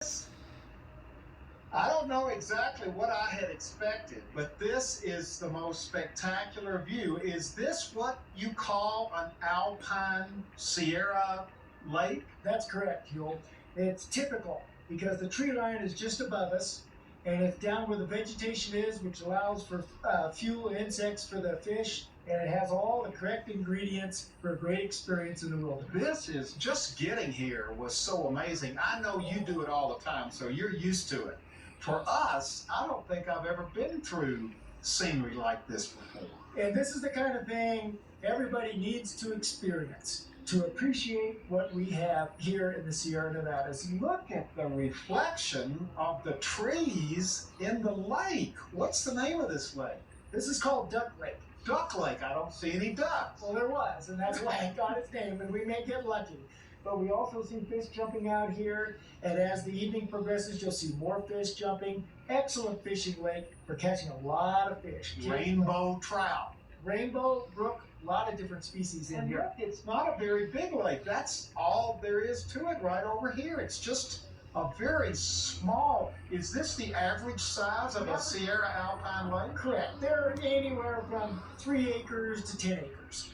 I don't know exactly what I had expected, but this is the most spectacular view. Is this what you call an alpine Sierra lake? That's correct, Huel. It's typical because the tree line is just above us and it's down where the vegetation is, which allows for fuel and insects for the fish, and it has all the correct ingredients for a great experience in the wilderness. This is just getting here was so amazing. I know you do it all the time, so you're used to it. For us, I don't think I've ever been through scenery like this before. And this is the kind of thing everybody needs to experience to appreciate what we have here in the Sierra Nevadas. Look at the reflection of the trees in the lake. What's the name of this lake? This is called Duck Lake. Duck Lake. I don't see any ducks. Well, there was, and that's why it got its name, and we may get lucky. But we also see fish jumping out here, and as the evening progresses, you'll see more fish jumping. Excellent fishing lake for catching a lot of fish. Rainbow trout. Rainbow, brook, a lot of different species in here. Look, it's not a very big lake. That's all there is to it right over here. It's just a very small. Is this the average size of a Sierra alpine lake? Correct. They're anywhere from 3 acres to 10 acres.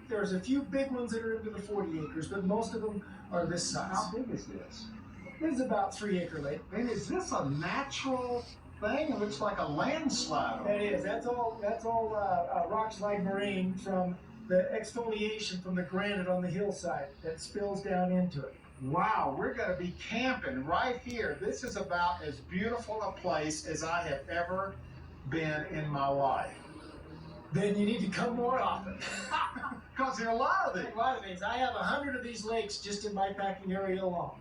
There's a few big ones that are into the 40 acres, but most of them are this size. How big is this? This is about 3-acre lake. And is this a natural thing? It looks like a landslide. That is. That's all rock slide moraine from the exfoliation from the granite on the hillside that spills down into it. Wow, we're going to be camping right here. This is about as beautiful a place as I have ever been in my life. Then you need to come more often. Because there are a lot of these. A lot of these. I have 100 of these lakes just in my packing area alone.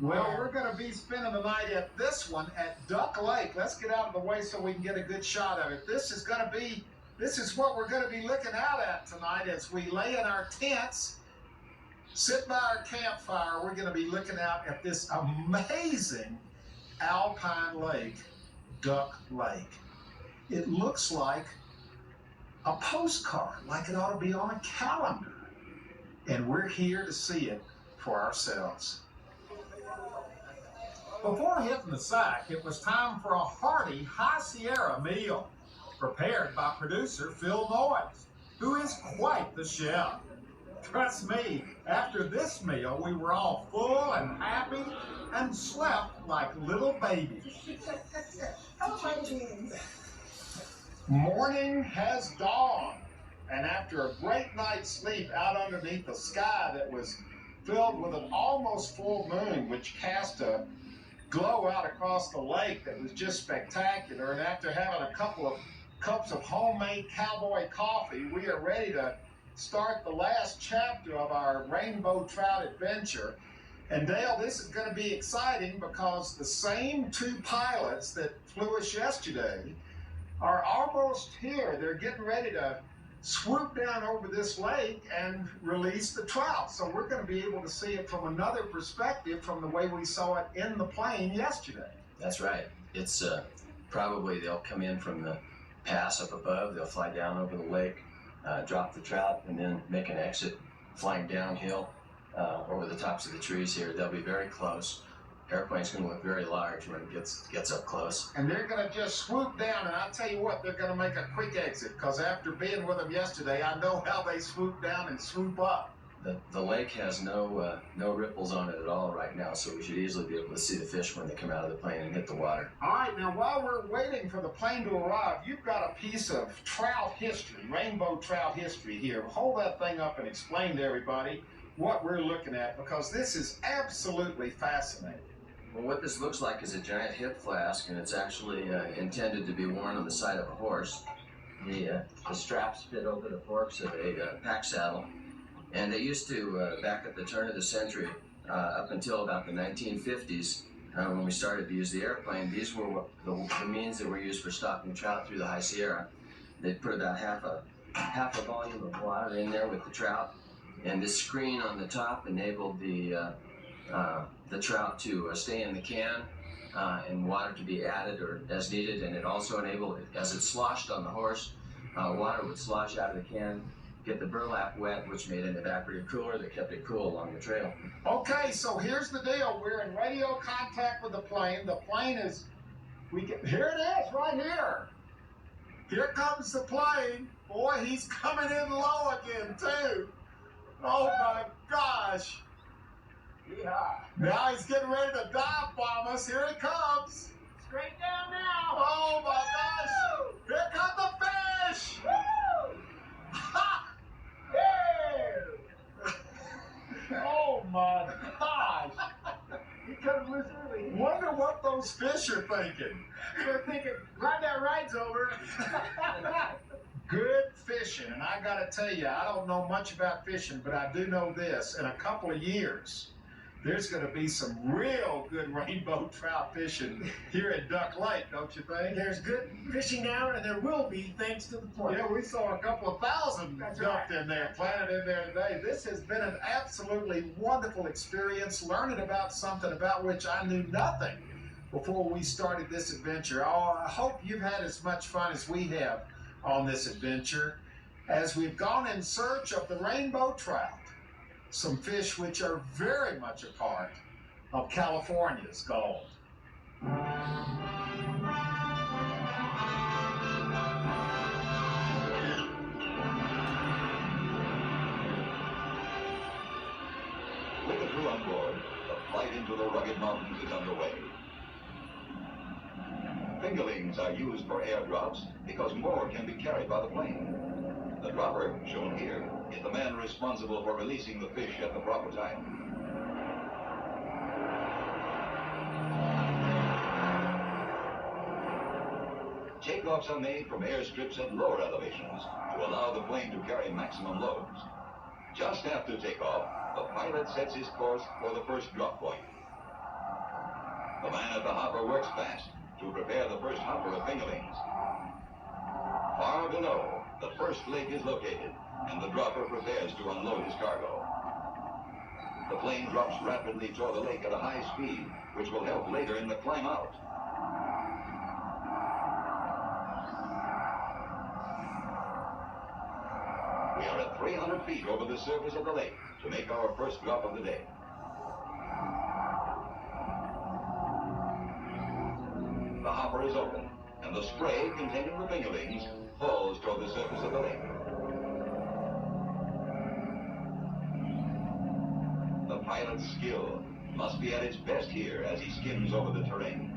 Well, we're going to be spending the night at this one at Duck Lake. Let's get out of the way so we can get a good shot of it. This is what we're going to be looking out at tonight as we lay in our tents, sit by our campfire. We're going to be looking out at this amazing alpine lake, Duck Lake. It looks like a postcard, like it ought to be on a calendar. And we're here to see it for ourselves. Before hitting the sack, it was time for a hearty High Sierra meal, prepared by producer Phil Noyes, who is quite the chef. Trust me, after this meal, we were all full and happy and slept like little babies. Morning has dawned, and after a great night's sleep out underneath the sky that was filled with an almost full moon, which cast a glow out across the lake that was just spectacular, and after having a couple of cups of homemade cowboy coffee, we are ready to start the last chapter of our rainbow trout adventure. And Dale, this is going to be exciting because the same 2 pilots that flew us yesterday are almost here. They're getting ready to swoop down over this lake and release the trout. So we're going to be able to see it from another perspective from the way we saw it in the plane yesterday. That's right. It's probably they'll come in from the pass up above. They'll fly down over the lake, drop the trout, and then make an exit flying downhill over the tops of the trees here. They'll be very close. Airplane's going to look very large when it gets up close. And they're going to just swoop down, and I'll tell you what, they're going to make a quick exit, because after being with them yesterday, I know how they swoop down and swoop up. The lake has no ripples on it at all right now, so we should easily be able to see the fish when they come out of the plane and hit the water. All right, now while we're waiting for the plane to arrive, you've got a piece of trout history, rainbow trout history here. Hold that thing up and explain to everybody what we're looking at, because this is absolutely fascinating. Well, what this looks like is a giant hip flask, and it's actually intended to be worn on the side of a horse. The straps fit over the forks of a pack saddle. And they used to, back at the turn of the century, up until about the 1950s, when we started to use the airplane, these were the means that were used for stocking trout through the High Sierra. They'd put about half a volume of water in there with the trout, and this screen on the top enabled the trout to stay in the can and water to be added or as needed, and it also enabled, as it sloshed on the horse, water would slosh out of the can get the burlap wet, which made an evaporative cooler that kept it cool along the trail. Okay, so here's the deal. We're in radio contact with the plane. The plane is, here it is, right here. Here comes the plane. Boy, he's coming in low again, too. Oh, my gosh. Yeah. Now he's getting ready to dive bomb us. Here he comes. Straight down now. Oh, my gosh. Here come the fish. Woo! Ha! Hey! Oh, my gosh. He comes loose early. Wonder what those fish are thinking. They're thinking, glad that ride's over. Good fishing, and I gotta tell you, I don't know much about fishing, but I do know this: in a couple of years, there's gonna be some real good rainbow trout fishing here at Duck Lake, don't you think? There's good fishing now, and there will be thanks to the plane. Yeah, we saw a couple of thousand That's ducked right. in there, planted in there today. This has been an absolutely wonderful experience, learning about something about which I knew nothing before we started this adventure. Oh, I hope you've had as much fun as we have on this adventure as we've gone in search of the rainbow trout, some fish which are very much a part of California's gold. With the crew on board, the flight into the rugged mountains is underway. Fingerlings are used for airdrops because more can be carried by the plane. The dropper, shown here, is the man responsible for releasing the fish at the proper time. Takeoffs are made from airstrips at lower elevations to allow the plane to carry maximum loads. Just after takeoff, the pilot sets his course for the first drop point. The man at the hopper works fast to prepare the first hopper of fingerlings. Far below, the first lake is located, and the dropper prepares to unload his cargo. The plane drops rapidly toward the lake at a high speed, which will help later in the climb out. We are at 300 feet over the surface of the lake to make our first drop of the day. The hopper is open, and the spray containing the fingerlings falls toward the surface of the lake. The pilot's skill must be at its best here as he skims over the terrain.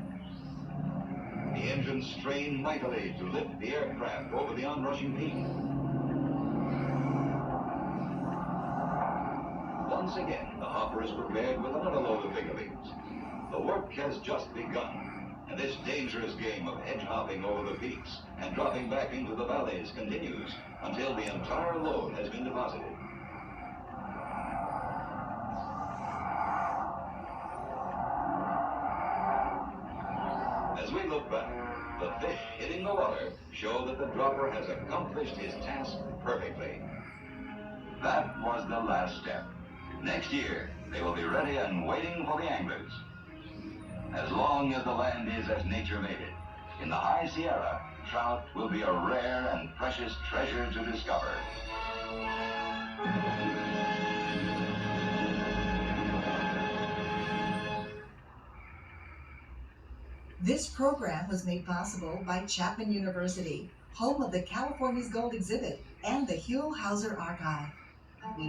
The engines strain mightily to lift the aircraft over the onrushing peak. Once again, the hopper is prepared with another load of fingerlings. The work has just begun, and this dangerous game of edge hopping over the peaks and dropping back into the valleys continues until the entire load has been deposited. As we look back, the fish hitting the water show that the dropper has accomplished his task perfectly. That was the last step. Next year, they will be ready and waiting for the anglers. As long as the land is as nature made it, in the high Sierra, trout will be a rare and precious treasure to discover. This program was made possible by Chapman University, home of the California's Gold exhibit and the Huell Hauser Archive.